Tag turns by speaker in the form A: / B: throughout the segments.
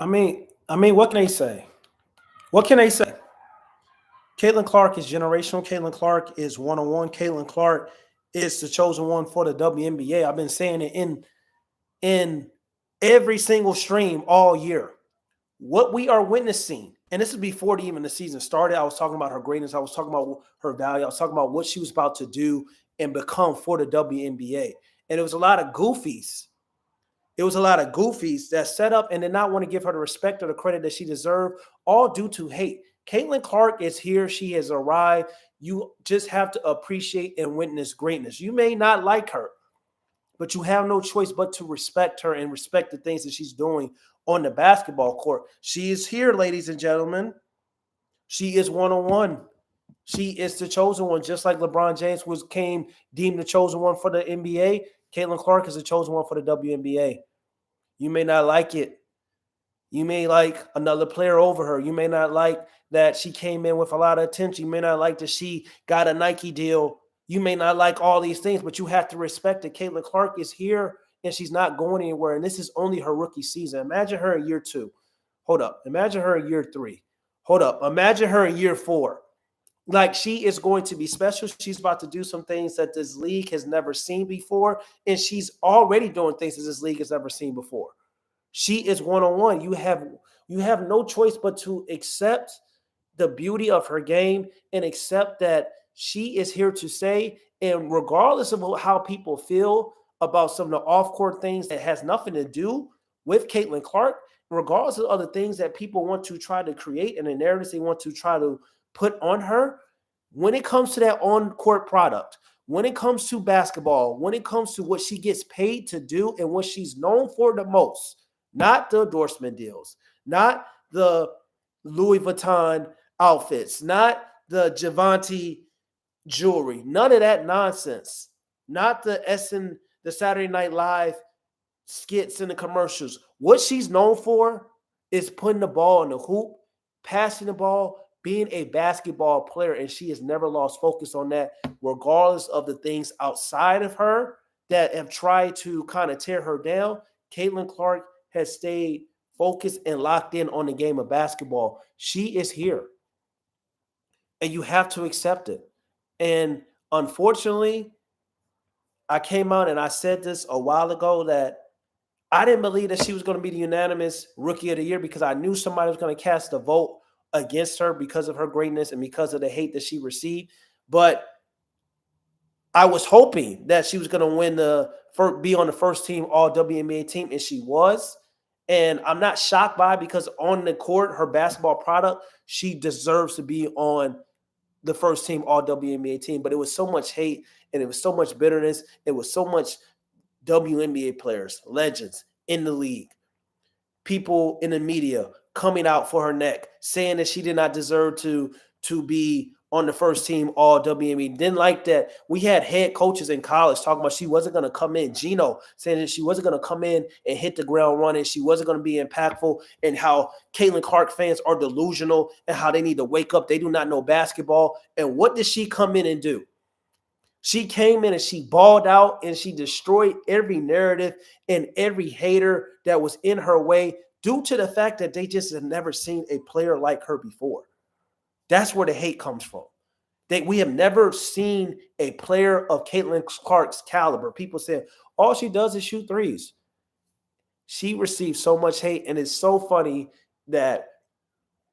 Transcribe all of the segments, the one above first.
A: What can they say? What can they say? Caitlin Clark is generational. Caitlin Clark is one on one. Caitlin Clark is the chosen one for the WNBA. I've been saying it in every single stream all year. What we are witnessing, and this is before even the season started. I was talking about her greatness. I was talking about her value. I was talking about what she was about to do and become for the WNBA. And it was a lot of goofies. It was a lot of goofies that set up and did not want to give her the respect or the credit that she deserved, all due to hate. Caitlin Clark is here. She has arrived. You just have to appreciate and witness greatness. You may not like her, but you have no choice but to respect her and respect the things that she's doing on the basketball court. She is here, ladies and gentlemen. She is one on one. She is the chosen one, just like LeBron James came deemed the chosen one for the NBA. Caitlin Clark is the chosen one for the WNBA. You may not like it. You may like another player over her. You may not like that she came in with a lot of attention. You may not like that she got a Nike deal. You may not like all these things, but you have to respect that Caitlin Clark is here and she's not going anywhere. And this is only her rookie season. Imagine her in year 2. Hold up. Imagine her in year 3. Hold up. Imagine her in year 4. Like, she is going to be special. She's about to do some things that this league has never seen before. And she's already doing things that this league has never seen before. She is one on one. You have no choice but to accept the beauty of her game and accept that she is here to stay. And regardless of how people feel about some of the off-court things that has nothing to do with Caitlin Clark, regardless of other things that people want to try to create and the narratives they want to try to put on her, when it comes to that on-court product, when it comes to basketball, when it comes to what she gets paid to do and what she's known for the most, not the endorsement deals, not the Louis Vuitton outfits, not the Givenchy jewelry, none of that nonsense, not the Saturday Night Live skits and the commercials. What she's known for is putting the ball in the hoop, passing the ball, being a basketball player, and she has never lost focus on that, regardless of the things outside of her that have tried to kind of tear her down. Caitlin Clark has stayed focused and locked in on the game of basketball. She is here, and you have to accept it. And unfortunately, I came out and I said this a while ago that I didn't believe that she was going to be the unanimous rookie of the year because I knew somebody was going to cast a vote against her because of her greatness and because of the hate that she received. But I was hoping that she was going to be on the first team All-WNBA team, and she was. And I'm not shocked by it because on the court, her basketball product, she deserves to be on the first team All-WNBA team. But it was so much hate and it was so much bitterness. It was so much WNBA players, legends in the league, people in the media coming out for her neck, saying that she did not deserve to be on the first team All-WNBA. Didn't like that. We had head coaches in college talking about she wasn't going to come in. Gino saying that she wasn't going to come in and hit the ground running. She wasn't going to be impactful, and how Caitlin Clark fans are delusional and how they need to wake up. They do not know basketball. And what did she come in and do? She came in and she balled out and she destroyed every narrative and every hater that was in her way due to the fact that they just have never seen a player like her before. That's where the hate comes from. We have never seen a player of Caitlin Clark's caliber. People say all she does is shoot threes. She receives so much hate, and it's so funny that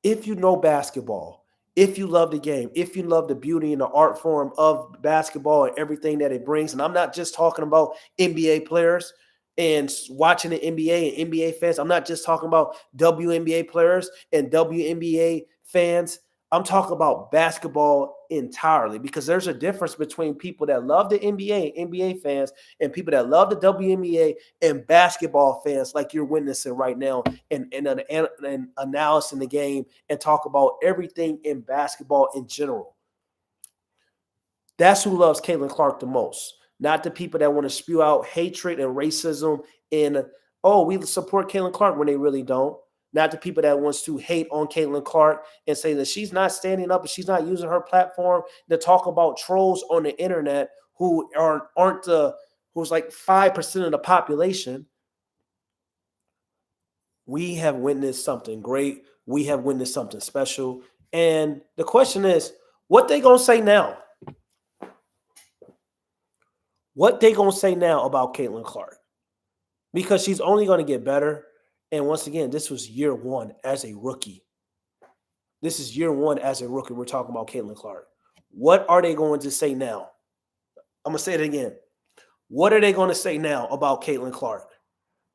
A: if you know basketball, if you love the game, if you love the beauty and the art form of basketball and everything that it brings, and I'm not just talking about NBA players and watching the NBA and NBA fans. I'm not just talking about WNBA players and WNBA fans. I'm talking about basketball entirely, because there's a difference between people that love the NBA and NBA fans and people that love the WNBA and basketball fans like you're witnessing right now and analyzing the game and talk about everything in basketball in general. That's who loves Caitlin Clark the most, not the people that want to spew out hatred and racism and, oh, we support Caitlin Clark when they really don't. Not the people that wants to hate on Caitlin Clark and say that she's not standing up and she's not using her platform to talk about trolls on the internet who who's like 5% of the population. We have witnessed something great. We have witnessed something special. And the question is, what they gonna say now? What they gonna say now about Caitlin Clark? Because she's only gonna get better. And once again, this was year one as a rookie. This is year one as a rookie. We're talking about Caitlin Clark. What are they going to say now? I'm gonna say it again. What are they going to say now about Caitlin Clark?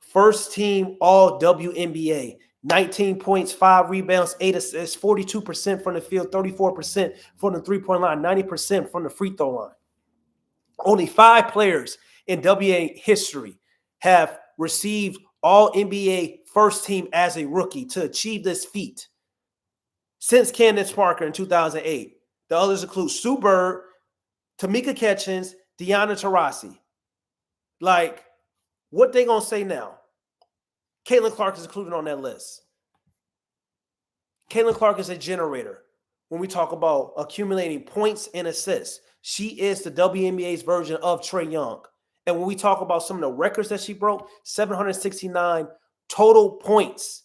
A: First team All WNBA, 19 points, 5 rebounds, 8 assists, 42% from the field, 34% from the three-point line, 90% from the free throw line. Only 5 players in WNBA history have received All NBA first team as a rookie to achieve this feat since Candace Parker in 2008. The others include Sue Bird, Tamika Catchings, Diana Taurasi. Like, what they gonna say now? Caitlin Clark is included on that list. Caitlin Clark is a generator. When we talk about accumulating points and assists, she is the WNBA's version of Trae Young. And when we talk about some of the records that she broke, 769 total points,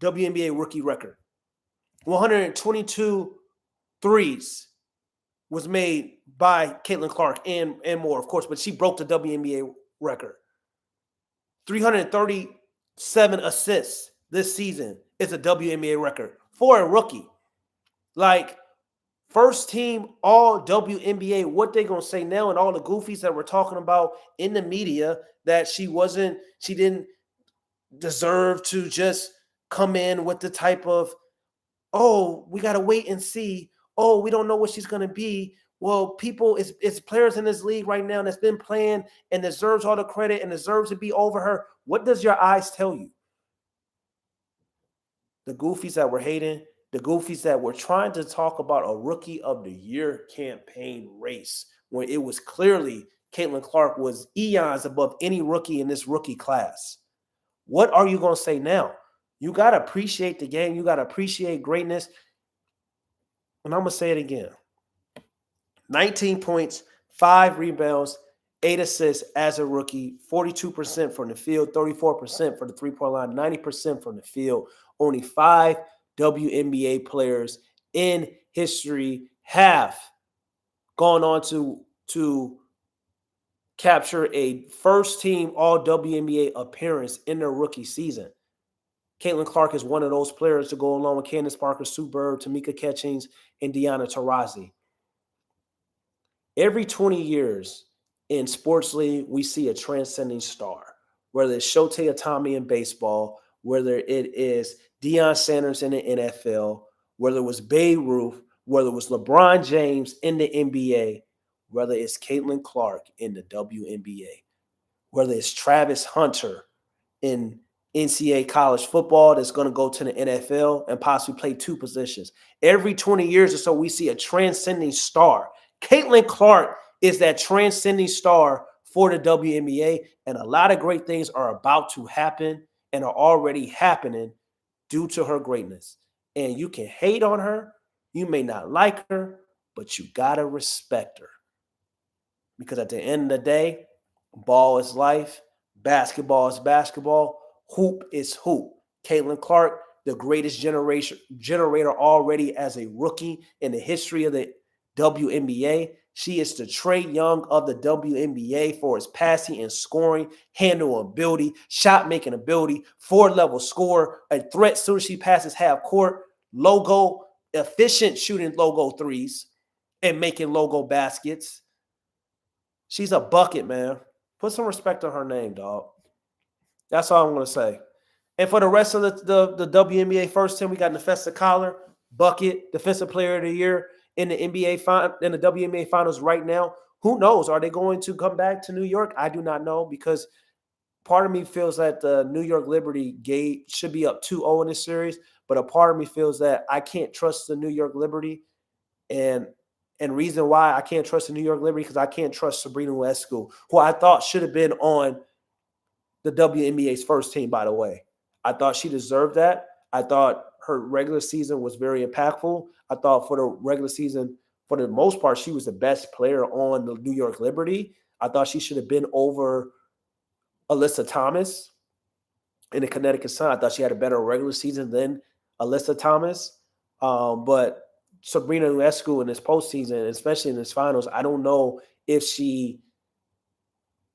A: WNBA rookie record. 122 threes was made by Caitlin Clark and more, of course, but she broke the WNBA record. 337 assists this season is a WNBA record for a rookie. Like, first team All WNBA, what they gonna say now, and all the goofies that we're talking about in the media that she didn't deserve to just come in with the type of, oh, we gotta wait and see. Oh, we don't know what she's gonna be. Well, it's players in this league right now that's been playing and deserves all the credit and deserves to be over her. What does your eyes tell you? The goofies that were hating, the goofies that were trying to talk about a rookie of the year campaign race, when it was clearly Caitlin Clark was eons above any rookie in this rookie class. What are you going to say now? You got to appreciate the game. You got to appreciate greatness. And I'm going to say it again. 19 points, 5 rebounds, 8 assists as a rookie, 42% from the field, 34% for the three-point line, 90% from the field. Only 5 WNBA players in history have gone on to capture a first-team All-WNBA appearance in their rookie season. Caitlin Clark is one of those players to go along with Candace Parker, Sue Bird, Tamika Catchings, and Diana Taurasi. Every 20 years in sports league, we see a transcending star, whether it's Shohei Ohtani in baseball, whether it is Deion Sanders in the NFL, whether it was Babe Ruth, whether it was LeBron James in the NBA, whether it's Caitlin Clark in the WNBA, whether it's Travis Hunter in NCAA college football that's going to go to the NFL and possibly play 2 positions. Every 20 years or so, we see a transcending star. Caitlin Clark is that transcending star for the WNBA, and a lot of great things are about to happen and are already happening due to her greatness. And you can hate on her, you may not like her, but you gotta respect her. Because at the end of the day, ball is life, basketball is basketball, hoop is hoop. Caitlin Clark, the greatest generator already as a rookie in the history of the WNBA. She is the Trae Young of the WNBA for his passing and scoring, handle ability, shot making ability, 4-level score, a threat as soon as she passes half court, logo, efficient shooting logo threes and making logo baskets. She's a bucket, man. Put some respect on her name, dog. That's all I'm going to say. And for the rest of the WNBA first team, we got Nefessa Collar, bucket, defensive player of the year in the WNBA finals right now. Who knows? Are they going to come back to New York? I do not know, because part of me feels that the New York Liberty Gate should be up 2-0 in this series, but a part of me feels that I can't trust the New York Liberty. And reason why I can't trust the New York Liberty, because I can't trust Sabrina Ionescu, who I thought should have been on the WNBA's first team, by the way. I thought she deserved that. I thought her regular season was very impactful. I thought for the regular season, for the most part, she was the best player on the New York Liberty. I thought she should have been over Alyssa Thomas. in the Connecticut Sun. I thought she had a better regular season than Alyssa Thomas. But Sabrina Ionescu in this postseason, especially in this finals, I don't know if she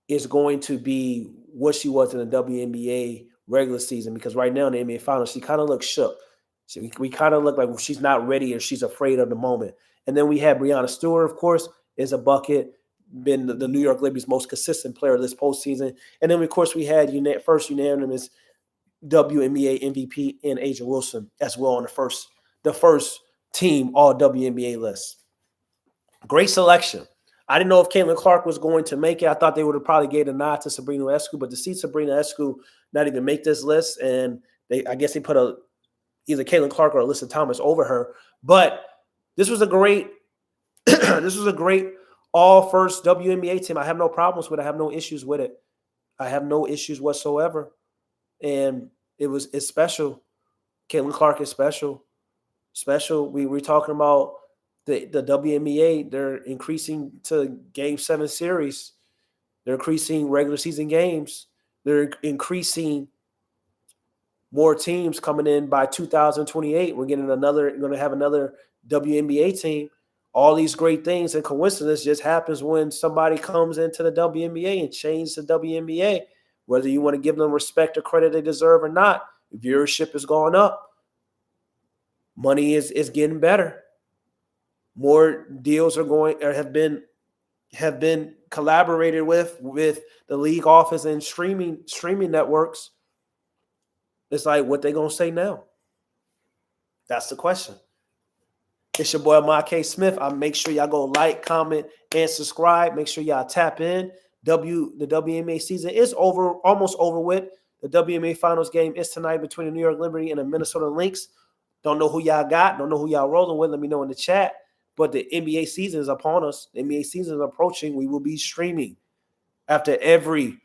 A: is going to be what she was in the WNBA regular season, because right now in the NBA finals, she kind of looks shook. We kind of look like she's not ready or she's afraid of the moment. And then we have Breanna Stewart, of course, is a bucket, been the New York Liberty's most consistent player this postseason. And then, of course, we had first unanimous WNBA MVP in Asia Wilson as well on the first team all WNBA list. Great selection. I didn't know if Caitlin Clark was going to make it. I thought they would have probably gave a nod to Sabrina Ionescu, but to see Sabrina Ionescu not even make this list, and I guess they put either Caitlin Clark or Alyssa Thomas over her. But this was a great all first WNBA team. I have no problems with it. I have no issues with it. I have no issues whatsoever. And it's special. Caitlin Clark is special. Special. We're talking about the WNBA. They're increasing to Game 7 series. They're increasing regular season games. They're increasing more teams coming in by 2028. We're going to have another WNBA team. All these great things, and coincidence just happens when somebody comes into the WNBA and changes the WNBA. Whether you want to give them respect or credit they deserve or not, viewership is going up. Money is getting better. More deals are going or have been collaborated with the league office and streaming networks. It's like, what they gonna say now? That's the question. It's your boy Ma K. Smith. I make sure y'all go like, comment, and subscribe. Make sure y'all tap in. The WNBA season is almost over with. The WNBA finals game is tonight between the New York Liberty and the Minnesota Lynx. Don't know who y'all got. Don't know who y'all rolling with. Let me know in the chat. But the NBA season is upon us. The NBA season is approaching. We will be streaming after every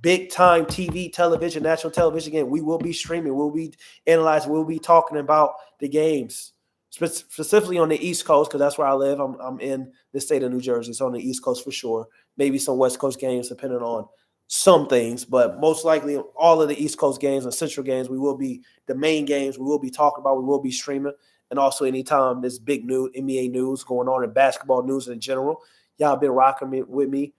A: big-time television, national television game. We will be streaming. We'll be analyzing. We'll be talking about the games, specifically on the East Coast, because that's where I live. I'm in the state of New Jersey, so on the East Coast for sure. Maybe some West Coast games, depending on some things, but most likely all of the East Coast games and Central games, the main games we will be talking about, we will be streaming. And also anytime there's big news, NBA news going on and basketball news in general, y'all been rocking with me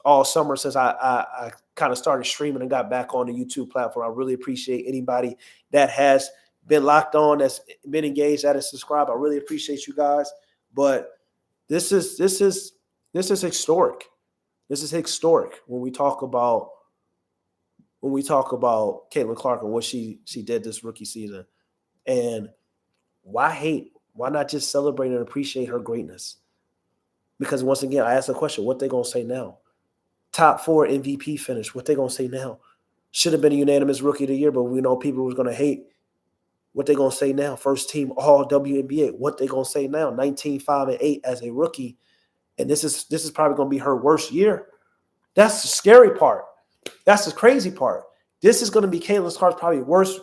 A: all summer since I kind of started streaming and got back on the YouTube platform. I really appreciate anybody that has been locked on, that's been engaged, that has subscribed. I really appreciate you guys. But this is historic. This is historic when we talk about Caitlin Clark and what she did this rookie season. And why hate? Why not just celebrate and appreciate her greatness? Because once again, I asked the question, what they gonna say now? Top 4 MVP finish. What they gonna say now? Should have been a unanimous rookie of the year, but we know people was gonna hate. What they gonna say now? First team all WNBA. What they gonna say now? 19-5-8 as a rookie, and this is probably gonna be her worst year. That's the scary part. That's the crazy part. This is gonna be Caitlin Clark's probably worst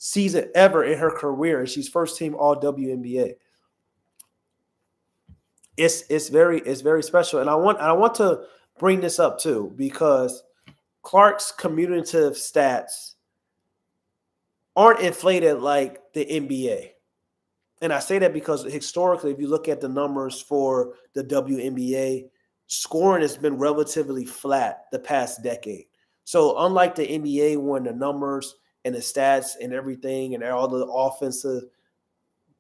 A: season ever in her career, and she's first team all WNBA. It's very special, and I want to bring this up too, because Clark's cumulative stats aren't inflated like the NBA. And I say that because historically, if you look at the numbers for the WNBA, scoring has been relatively flat the past decade. So unlike the NBA, when the numbers and the stats and everything and all the offensive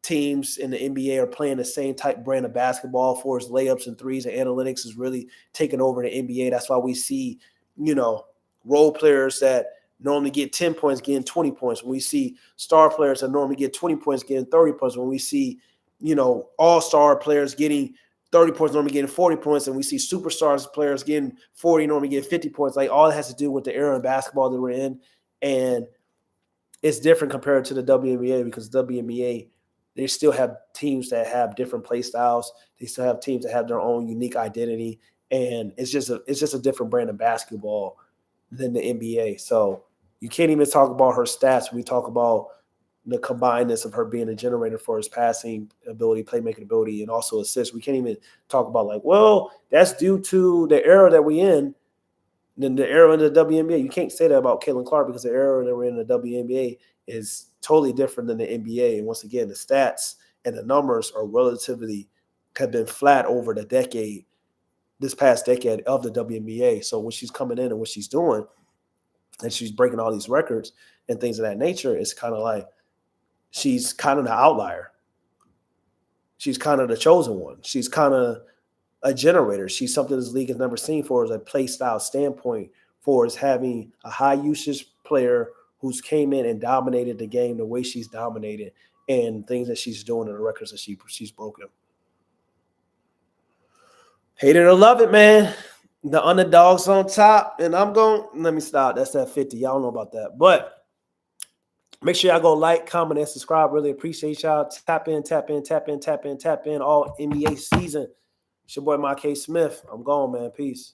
A: teams in the NBA are playing the same type brand of basketball for its layups and threes, and analytics is really taking over the NBA. That's why we see, role players that normally get 10 points getting 20 points. When we see star players that normally get 20 points getting 30 points. When we see, all-star players getting 30 points, normally getting 40 points, and we see superstars players getting 40, normally getting 50 points. Like, all it has to do with the era of basketball that we're in. And it's different compared to the WNBA, because WNBA, they still have teams that have different play styles. They still have teams that have their own unique identity. And it's just a different brand of basketball than the NBA. So you can't even talk about her stats. We talk about the combinedness of her being a generator for his passing ability, playmaking ability, and also assists. We can't even talk about that's due to the era that we in. Then the era in the WNBA, you can't say that about Caitlin Clark because the era that we're in the WNBA is totally different than the NBA. And once again, the stats and the numbers are relatively have been flat over the decade, this past decade of the WNBA. So when she's coming in and what she's doing, and she's breaking all these records and things of that nature, it's kind of like she's kind of the outlier. She's kind of the chosen one. She's kind of a generator. She's something this league has never seen for as a play style standpoint, for as having a high usage player who's came in and dominated the game the way she's dominated and things that she's doing and the records that she's broken. Hate it or love it, man. The underdog's on top, and I'm going. Let me stop. That's at 50. Y'all know about that, but. Make sure y'all go like, comment, and subscribe. Really appreciate y'all. Tap in, tap in, tap in, tap in, tap in. All NBA season. It's your boy, Mike Smith. I'm gone, man. Peace.